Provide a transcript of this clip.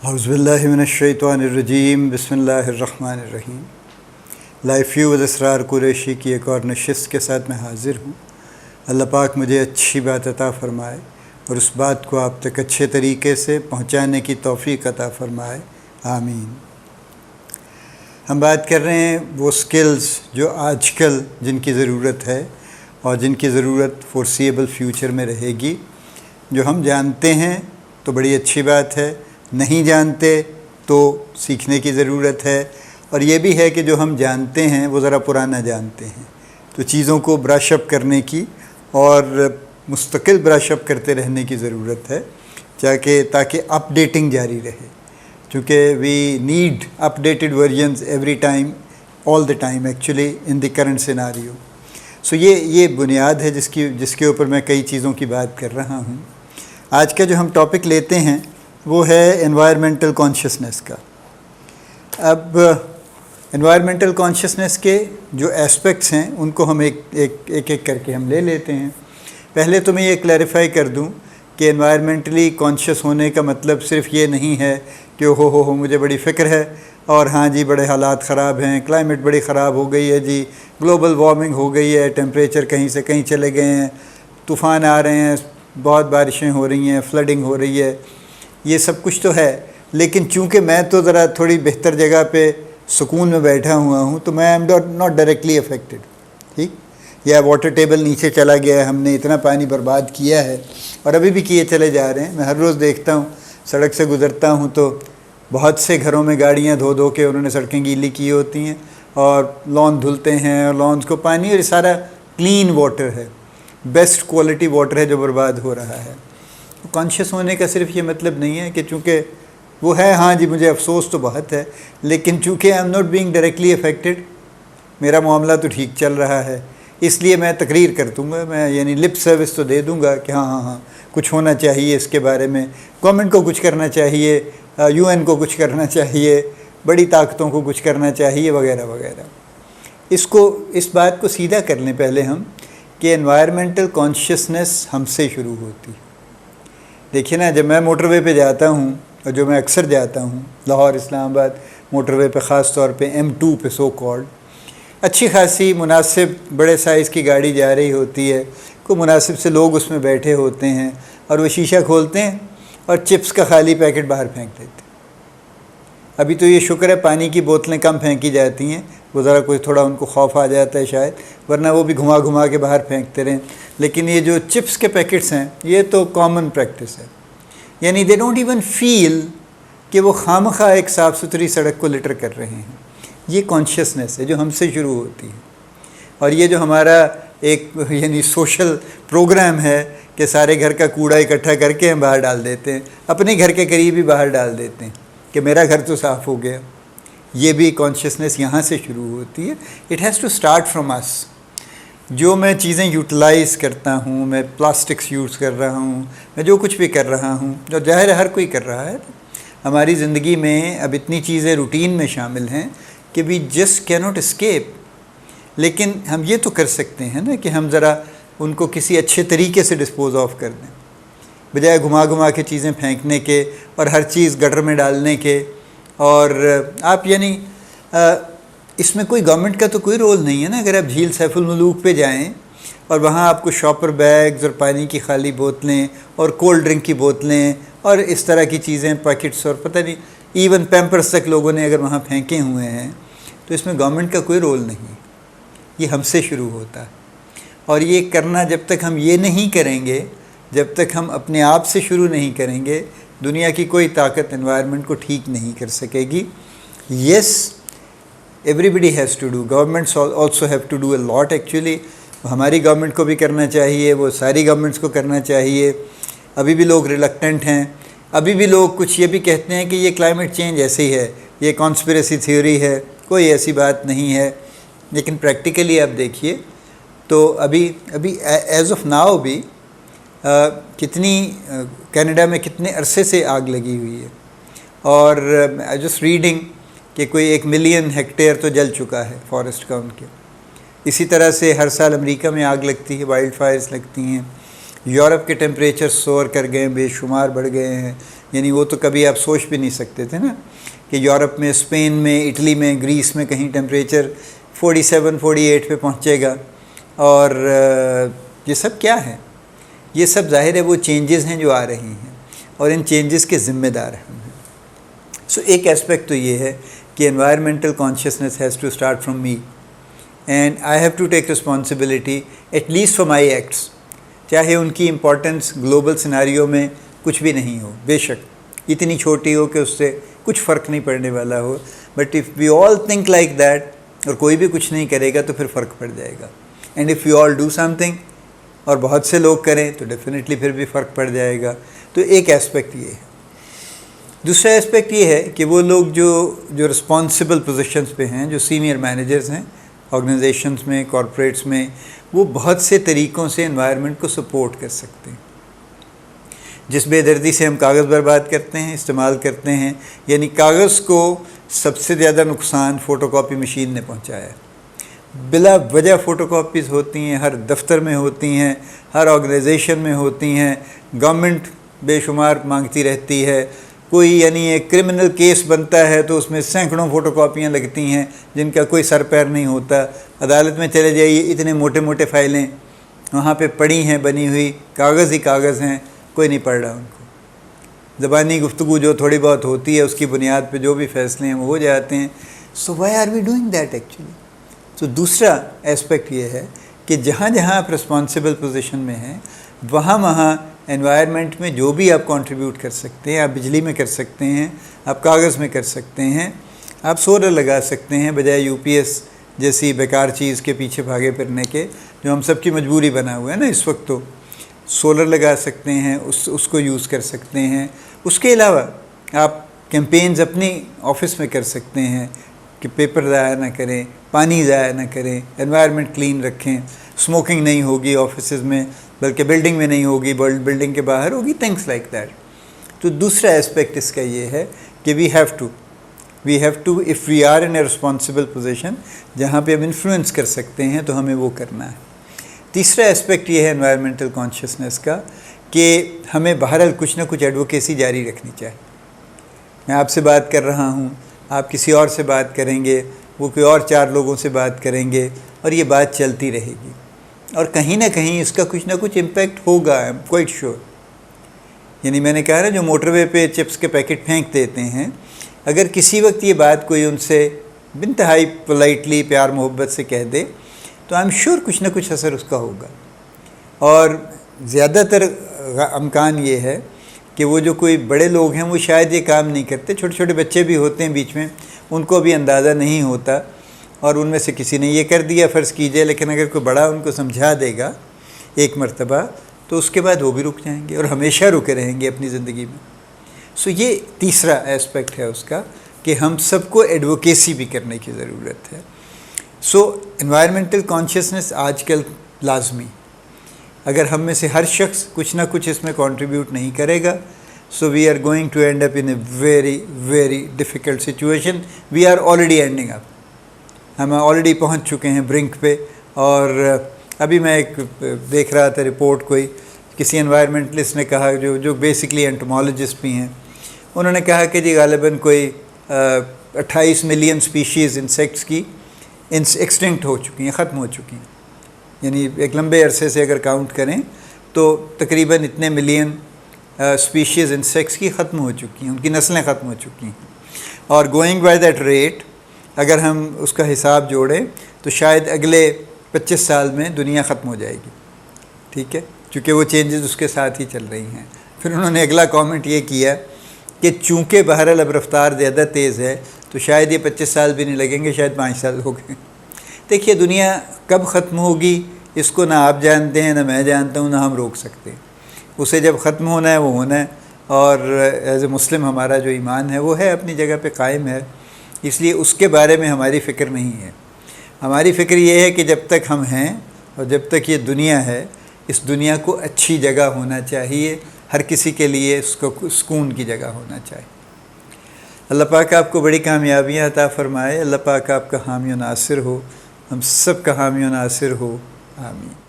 اعوذ باللہ من الشیطان الرجیم، بسم اللہ الرحمن الرحیم۔ لائف ویو ود اسرار قریشی کی ایک اور نشست کے ساتھ میں حاضر ہوں۔ اللہ پاک مجھے اچھی بات عطا فرمائے اور اس بات کو آپ تک اچھے طریقے سے پہنچانے کی توفیق عطا فرمائے، آمین۔ ہم بات کر رہے ہیں وہ سکلز جو آج کل جن کی ضرورت ہے اور جن کی ضرورت فورسیبل فیوچر میں رہے گی۔ جو ہم جانتے ہیں تو بڑی اچھی بات ہے، نہیں جانتے تو سیکھنے کی ضرورت ہے، اور یہ بھی ہے کہ جو ہم جانتے ہیں وہ ذرا پرانا جانتے ہیں، تو چیزوں کو برش اپ کرنے کی اور مستقل برش اپ کرتے رہنے کی ضرورت ہے، تاکہ اپ ڈیٹنگ جاری رہے، چونکہ we need updated versions every time, all the time actually in the current scenario. So یہ بنیاد ہے جس کے اوپر میں کئی چیزوں کی بات کر رہا ہوں۔ آج کا جو ہم ٹاپک لیتے ہیں وہ ہے انوائرمنٹل کانشیسنس کا۔ اب انوائرمنٹل کانشیسنس کے جو اسپیکٹس ہیں ان کو ہم ایک کر کے ہم لے لیتے ہیں۔ پہلے تو میں یہ کلیریفائی کر دوں کہ انوائرمنٹلی کانشیس ہونے کا مطلب صرف یہ نہیں ہے کہ ہو مجھے بڑی فکر ہے اور ہاں جی بڑے حالات خراب ہیں، کلائمیٹ بڑی خراب ہو گئی ہے جی، گلوبل وارمنگ ہو گئی ہے، ٹیمپریچر کہیں سے کہیں چلے گئے ہیں، طوفان آ رہے ہیں، بہت بارشیں ہو رہی ہیں، فلڈنگ ہو رہی ہے، یہ سب کچھ تو ہے، لیکن چونکہ میں تو ذرا تھوڑی بہتر جگہ پہ سکون میں بیٹھا ہوا ہوں تو میں ایم ناٹ ڈائریکٹلی افیکٹڈ، ٹھیک، یا واٹر ٹیبل نیچے چلا گیا ہے، ہم نے اتنا پانی برباد کیا ہے اور ابھی بھی کیے چلے جا رہے ہیں۔ میں ہر روز دیکھتا ہوں، سڑک سے گزرتا ہوں تو بہت سے گھروں میں گاڑیاں دھو کے انہوں نے سڑکیں گیلی کی ہوتی ہیں اور لان دھلتے ہیں، اور لانس کو پانی، اور یہ سارا کلین واٹر ہے، بیسٹ کوالٹی واٹر ہے جو برباد ہو رہا ہے۔ کانشیس ہونے کا صرف یہ مطلب نہیں ہے کہ چونکہ وہ ہے، ہاں جی مجھے افسوس تو بہت ہے، لیکن چونکہ I am not being directly affected, میرا معاملہ تو ٹھیک چل رہا ہے، اس لیے میں تقریر کر دوں گا، میں یعنی لپ سروس تو دے دوں گا کہ ہاں کچھ ہونا چاہیے اس کے بارے میں، گورنمنٹ کو کچھ کرنا چاہیے، UN کو کچھ کرنا چاہیے، بڑی طاقتوں کو کچھ کرنا چاہیے، وغیرہ وغیرہ۔ اس بات کو سیدھا کر لیں پہلے ہم کہ انوائرمنٹل کانشیسنس ہم سے شروع ہوتی ہے۔ دیکھیے نا، جب میں موٹر وے پہ جاتا ہوں، اور جو میں اکثر جاتا ہوں لاہور اسلام آباد موٹر وے پہ، خاص طور پہ M2 پہ سو کالڈ، اچھی خاصی مناسب بڑے سائز کی گاڑی جا رہی ہوتی ہے، کوئی مناسب سے لوگ اس میں بیٹھے ہوتے ہیں، اور وہ شیشہ کھولتے ہیں اور چپس کا خالی پیکٹ باہر پھینک دیتے ہیں۔ ابھی تو یہ شکر ہے پانی کی بوتلیں کم پھینکی جاتی ہیں، وہ ذرا کوئی تھوڑا ان کو خوف آ جاتا ہے شاید، ورنہ وہ بھی گھما کے باہر پھینکتے رہیں، لیکن یہ جو چپس کے پیکٹس ہیں یہ تو کامن پریکٹس ہے، یعنی دے ڈونٹ ایون فیل کہ وہ خامخواہ ایک صاف ستھری سڑک کو لٹر کر رہے ہیں۔ یہ کانشیسنس ہے جو ہم سے شروع ہوتی ہے، اور یہ جو ہمارا ایک یعنی سوشل پروگرام ہے کہ سارے گھر کا کوڑا اکٹھا کر کے ہم باہر ڈال دیتے ہیں، اپنے گھر کے قریب ہی باہر ڈال دیتے ہیں کہ میرا گھر تو صاف ہو گیا۔ یہ بھی کانشیسنس یہاں سے شروع ہوتی ہے۔ It has to start from اس۔ جو میں چیزیں یوٹیلائز کرتا ہوں، میں پلاسٹکس یوز کر رہا ہوں، میں جو کچھ بھی کر رہا ہوں، جو ظاہر ہے ہر کوئی کر رہا ہے، ہماری زندگی میں اب اتنی چیزیں روٹین میں شامل ہیں کہ وی جسٹ کی ناٹ اسکیپ، لیکن ہم یہ تو کر سکتے ہیں نا کہ ہم ذرا ان کو کسی اچھے طریقے سے ڈسپوز آف کر دیں، بجائے گھما کے چیزیں پھینکنے کے اور ہر چیز گٹر میں ڈالنے کے۔ اور آپ یعنی اس میں کوئی گورنمنٹ کا تو کوئی رول نہیں ہے نا۔ اگر آپ جھیل سیف الملوک پہ جائیں اور وہاں آپ کو شاپر بیگز اور پانی کی خالی بوتلیں اور کولڈ ڈرنک کی بوتلیں اور اس طرح کی چیزیں، پیکٹس، اور پتہ نہیں ایون پیمپرس تک لوگوں نے اگر وہاں پھینکے ہوئے ہیں، تو اس میں گورنمنٹ کا کوئی رول نہیں، یہ ہم سے شروع ہوتا ہے۔ اور یہ کرنا جب تک ہم یہ نہیں کریں گے، جب تک ہم اپنے آپ سے شروع نہیں کریں گے، دنیا کی کوئی طاقت انوائرمنٹ کو ٹھیک نہیں کر سکے گی۔ Yes, everybody has to do, governments also have to do a lot actually. ہماری گورنمنٹ کو بھی کرنا چاہیے، وہ ساری گورنمنٹس کو کرنا چاہیے۔ ابھی بھی لوگ ریلکٹنٹ ہیں، ابھی بھی لوگ کچھ یہ بھی کہتے ہیں کہ یہ کلائمیٹ چینج ایسے ہی ہے، یہ کانسپریسی تھیوری ہے، کوئی ایسی بات نہیں ہے، لیکن پریکٹیکلی آپ دیکھیے تو ابھی ایز آف ناؤ بھی کینیڈا میں کتنے عرصے سے آگ لگی ہوئی ہے، اور جسٹ ریڈنگ کہ کوئی 1 ملین ہیکٹیئر تو جل چکا ہے فارسٹ کا ان کے۔ اسی طرح سے ہر سال امریکہ میں آگ لگتی ہے، وائلڈ فائرز لگتی ہیں، یورپ کے ٹیمپریچر سور کر گئے، بے شمار بڑھ گئے ہیں، یعنی وہ تو کبھی آپ سوچ بھی نہیں سکتے تھے نا کہ یورپ میں، اسپین میں، اٹلی میں، گریس میں کہیں ٹیمپریچر 47 48 پہ پہنچے گا۔ اور یہ سب کیا ہے؟ یہ سب ظاہر ہے وہ چینجز ہیں جو آ رہی ہیں، اور ان چینجز کے ذمہ دار ہم ہیں۔ سو ایک اسپیکٹ تو یہ ہے کہ environmental consciousness has to start from me, and I have to take responsibility at least for my acts, چاہے ان کی امپورٹنس گلوبل سیناریو میں کچھ بھی نہیں ہو، بے شک اتنی چھوٹی ہو کہ اس سے کچھ فرق نہیں پڑنے والا ہو، but if we all think like that, اور کوئی بھی کچھ نہیں کرے گا تو پھر فرق پڑ جائے گا۔ And if you all do something, اور بہت سے لوگ کریں تو ڈیفینیٹلی پھر بھی فرق پڑ جائے گا۔ تو ایک اسپیکٹ یہ ہے۔ دوسرا اسپیکٹ یہ ہے کہ وہ لوگ جو رسپانسبل پوزیشنز پہ ہیں، جو سینئر مینیجرز ہیں آرگنائزیشنز میں، کارپوریٹس میں، وہ بہت سے طریقوں سے انوائرمنٹ کو سپورٹ کر سکتے ہیں۔ جس بے دردی سے ہم کاغذ برباد کرتے ہیں، استعمال کرتے ہیں، یعنی کاغذ کو سب سے زیادہ نقصان فوٹو کاپی مشین نے پہنچایا ہے۔ بلا وجہ فوٹو کاپیز ہوتی ہیں، ہر دفتر میں ہوتی ہیں، ہر آرگنائزیشن میں ہوتی ہیں، گورنمنٹ بے شمار مانگتی رہتی ہے۔ کوئی یعنی ایک کرمنل کیس بنتا ہے تو اس میں سینکڑوں فوٹو کاپیاں لگتی ہیں جن کا کوئی سر پیر نہیں ہوتا۔ عدالت میں چلے جائیے، اتنے موٹے موٹے فائلیں وہاں پہ پڑی ہیں، بنی ہوئی، کاغذ ہی کاغذ ہیں، کوئی نہیں پڑھ رہا ان کو۔ زبانی گفتگو جو تھوڑی بہت ہوتی ہے اس کی بنیاد پہ جو بھی فیصلے ہیں وہ ہو جاتے ہیں۔ So why are we doing that actually? تو دوسرا اسپیکٹ یہ ہے کہ جہاں جہاں آپ رسپانسبل پوزیشن میں ہیں، وہاں انوائرمنٹ میں جو بھی آپ کنٹریبیوٹ کر سکتے ہیں، آپ بجلی میں کر سکتے ہیں، آپ کاغذ میں کر سکتے ہیں، آپ سولر لگا سکتے ہیں بجائے یو پی ایس جیسی بیکار چیز کے پیچھے بھاگے پھرنے کے، جو ہم سب کی مجبوری بنا ہوا ہے نا اس وقت۔ تو سولر لگا سکتے ہیں، اس کو یوز کر سکتے ہیں۔ اس کے علاوہ آپ کیمپینز اپنی آفس میں کر سکتے ہیں کہ پیپر ضائع نہ کریں، پانی ضائع نہ کریں، انوائرمنٹ کلین رکھیں، اسموکنگ نہیں ہوگی آفیسز میں، بلکہ بلڈنگ میں نہیں ہوگی، بلڈنگ کے باہر ہوگی، تھنگس لائک دیٹ۔ تو دوسرا اسپیکٹ اس کا یہ ہے کہ we have to if we are in a responsible position, جہاں پہ ہم انفلوئنس کر سکتے ہیں تو ہمیں وہ کرنا ہے۔ تیسرا اسپیکٹ یہ ہے انوائرمنٹل کانشیسنیس کا کہ ہمیں بہرحال کچھ نہ کچھ ایڈوکیسی جاری رکھنی چاہیے۔ میں آپ سے بات کر رہا ہوں، آپ کسی اور سے بات کریں گے، وہ کوئی اور 4 لوگوں سے بات کریں گے، اور یہ بات چلتی رہے گی، اور کہیں نہ کہیں اس کا کچھ نہ کچھ امپیکٹ ہوگا، آئی ایم کوائٹ شیور۔ یعنی میں نے کہا نا، جو موٹر وے پہ چپس کے پیکٹ پھینک دیتے ہیں، اگر کسی وقت یہ بات کوئی ان سے بانتہائی پولائٹلی پیار محبت سے کہہ دے تو آئی ایم شیور کچھ نہ کچھ اثر اس کا ہوگا۔ اور زیادہ تر امکان یہ ہے کہ وہ جو کوئی بڑے لوگ ہیں وہ شاید یہ کام نہیں کرتے، چھوٹے چھوٹے بچے بھی ہوتے ہیں بیچ میں، ان کو بھی اندازہ نہیں ہوتا، اور ان میں سے کسی نے یہ کر دیا فرض کیجئے، لیکن اگر کوئی بڑا ان کو سمجھا دے گا ایک مرتبہ تو اس کے بعد وہ بھی رک جائیں گے، اور ہمیشہ رکے رہیں گے اپنی زندگی میں۔ سو یہ تیسرا اسپیکٹ ہے اس کا کہ ہم سب کو ایڈوکیسی بھی کرنے کی ضرورت ہے۔ سو انوائرمنٹل کانشیسنیس آج کل لازمی، اگر ہم میں سے ہر شخص کچھ نہ کچھ اس میں کنٹریبیوٹ نہیں کرے گا، so we are going to end up in a very very difficult situation. We are already ending up, ہم آلریڈی پہنچ چکے ہیں برنک پہ۔ اور ابھی میں ایک دیکھ رہا تھا رپورٹ، کوئی کسی انوائرمنٹلسٹ نے کہا، جو بیسکلی انٹمالوجسٹ بھی ہیں، انہوں نے کہا کہ جی غالباً کوئی 28 ملین سپیشیز انسیکٹس کی ایکسٹنکٹ ہو چکی ہیں، ختم ہو چکی ہیں۔ یعنی ایک لمبے عرصے سے اگر کاؤنٹ کریں تو تقریباً اتنے ملین سپیشیز انسیکٹس کی ختم ہو چکی ہیں، ان کی نسلیں ختم ہو چکی ہیں۔ اور گوئنگ بائی دیٹ ریٹ اگر ہم اس کا حساب جوڑیں تو شاید اگلے 25 سال میں دنیا ختم ہو جائے گی، ٹھیک ہے، چونکہ وہ چینجز اس کے ساتھ ہی چل رہی ہیں۔ پھر انہوں نے اگلا کامنٹ یہ کیا کہ چونکہ بہرحال اب رفتار زیادہ تیز ہے تو شاید یہ 25 سال بھی نہیں لگیں گے، شاید 5 سال ہو گئے۔ دیکھیے دنیا کب ختم ہوگی اس کو نہ آپ جانتے ہیں، نہ میں جانتا ہوں، نہ ہم روک سکتے ہیں۔ اسے جب ختم ہونا ہے وہ ہونا ہے، اور ایز اے مسلم ہمارا جو ایمان ہے وہ ہے اپنی جگہ پہ قائم ہے، اس لیے اس کے بارے میں ہماری فکر نہیں ہے۔ ہماری فکر یہ ہے کہ جب تک ہم ہیں اور جب تک یہ دنیا ہے، اس دنیا کو اچھی جگہ ہونا چاہیے، ہر کسی کے لیے اس کو سکون کی جگہ ہونا چاہیے۔ اللہ پاک آپ کو بڑی کامیابیاں عطا فرمائے، اللہ پاک آپ کا حامی و ناصر ہو، ہم سب کا حامی و ناصر ہو، آمین۔